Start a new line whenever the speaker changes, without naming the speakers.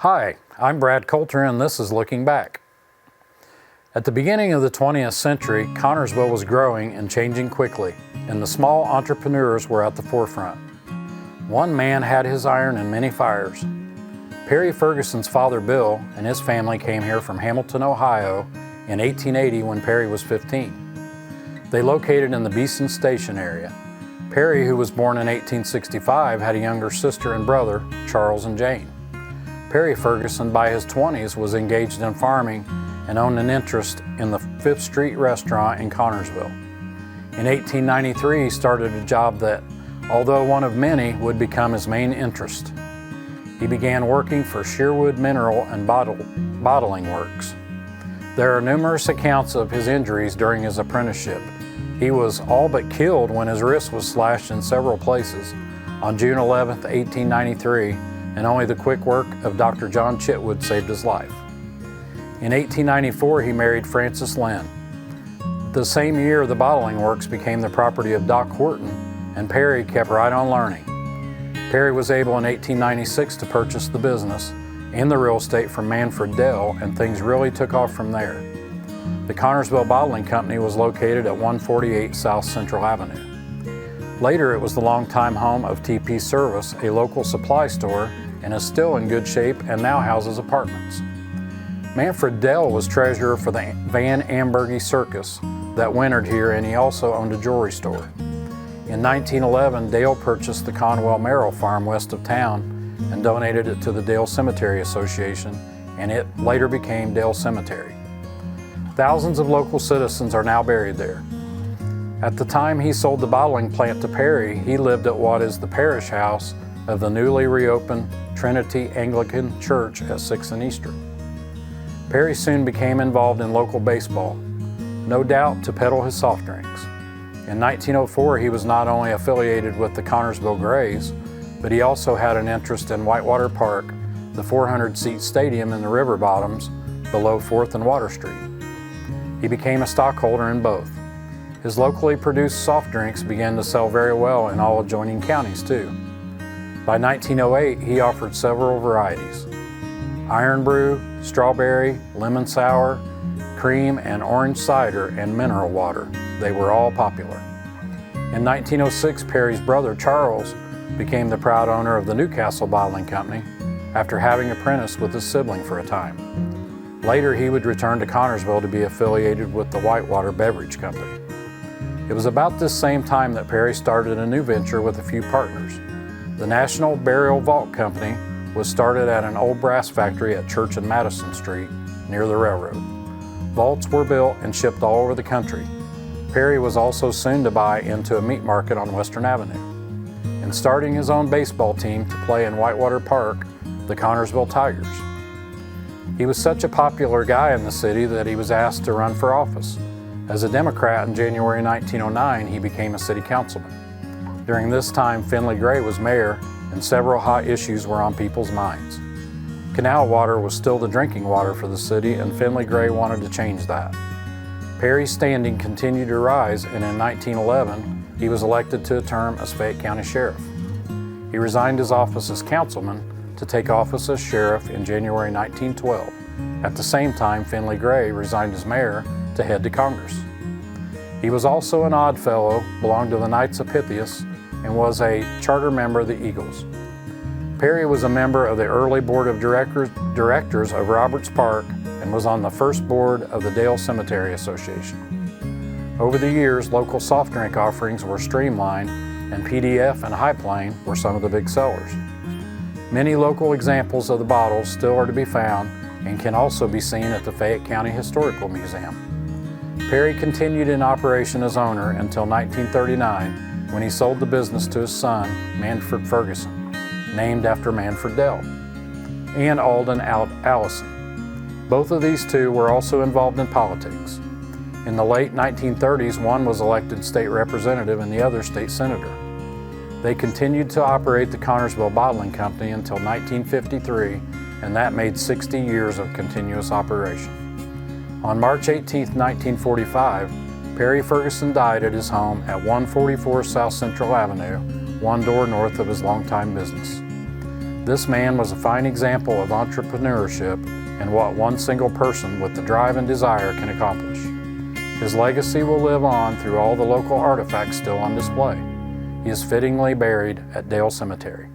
Hi, I'm Brad Coulter and this is Looking Back. At the beginning of the 20th century, Connersville was growing and changing quickly, and the small entrepreneurs were at the forefront. One man had his iron in many fires. Perry Ferguson's father, Bill, and his family came here from Hamilton, Ohio in 1880 when Perry was 15. They located in the Beeson Station area. Perry, who was born in 1865, had a younger sister and brother, Charles and Jane. Perry Ferguson, by his 20s, was engaged in farming and owned an interest in the Fifth Street restaurant in Connersville. In 1893, he started a job that, although one of many, would become his main interest. He began working for Sherwood Mineral and Bottling Works. There are numerous accounts of his injuries during his apprenticeship. He was all but killed when his wrist was slashed in several places on June 11, 1893, and only the quick work of Dr. John Chitwood saved his life. In 1894, he married Frances Lynn. The same year, the bottling works became the property of Doc Horton, and Perry kept right on learning. Perry was able in 1896 to purchase the business and the real estate from Manfred Dell, and things really took off from there. The Connersville Bottling Company was located at 148 South Central Avenue. Later, it was the longtime home of TP Service, a local supply store, and is still in good shape and now houses apartments. Manfred Dell was treasurer for the Van Amberge Circus that wintered here, and he also owned a jewelry store. In 1911, Dale purchased the Conwell Merrill farm west of town and donated it to the Dale Cemetery Association, and it later became Dale Cemetery. Thousands of local citizens are now buried there. At the time he sold the bottling plant to Perry, he lived at what is the parish house of the newly reopened Trinity Anglican Church at 6th and Eastern. Perry soon became involved in local baseball, no doubt to peddle his soft drinks. In 1904, he was not only affiliated with the Connersville Grays, but he also had an interest in Whitewater Park, the 400-seat stadium in the river bottoms below 4th and Water Street. He became a stockholder in both. His locally produced soft drinks began to sell very well in all adjoining counties too. By 1908, he offered several varieties: iron brew, strawberry, lemon sour, cream and orange cider, and mineral water. They were all popular. In 1906, Perry's brother Charles became the proud owner of the Newcastle Bottling Company after having apprenticed with his sibling for a time. Later, he would return to Connersville to be affiliated with the Whitewater Beverage Company. It was about this same time that Perry started a new venture with a few partners. The National Burial Vault Company was started at an old brass factory at Church and Madison Street near the railroad. Vaults were built and shipped all over the country. Perry was also soon to buy into a meat market on Western Avenue, and starting his own baseball team to play in Whitewater Park, the Connersville Tigers. He was such a popular guy in the city that he was asked to run for office. As a Democrat in January 1909, he became a city councilman. During this time, Finley Gray was mayor, and several hot issues were on people's minds. Canal water was still the drinking water for the city, and Finley Gray wanted to change that. Perry's standing continued to rise, and in 1911, he was elected to a term as Fayette County Sheriff. He resigned his office as councilman to take office as sheriff in January 1912. At the same time, Finley Gray resigned as mayor to head to Congress. He was also an Odd Fellow, belonged to the Knights of Pythias, and was a charter member of the Eagles. Perry was a member of the early board of directors of Roberts Park and was on the first board of the Dale Cemetery Association. Over the years, local soft drink offerings were streamlined, and PDF and High Plain were some of the big sellers. Many local examples of the bottles still are to be found and can also be seen at the Fayette County Historical Museum. Perry continued in operation as owner until 1939, when he sold the business to his son, Manfred Ferguson, named after Manfred Dell, and Alden Allison. Both of these two were also involved in politics. In the late 1930s, one was elected state representative and the other state senator. They continued to operate the Connersville Bottling Company until 1953, and that made 60 years of continuous operation. On March 18, 1945, Perry Ferguson died at his home at 144 South Central Avenue, one door north of his longtime business. This man was a fine example of entrepreneurship and what one single person with the drive and desire can accomplish. His legacy will live on through all the local artifacts still on display. He is fittingly buried at Dale Cemetery.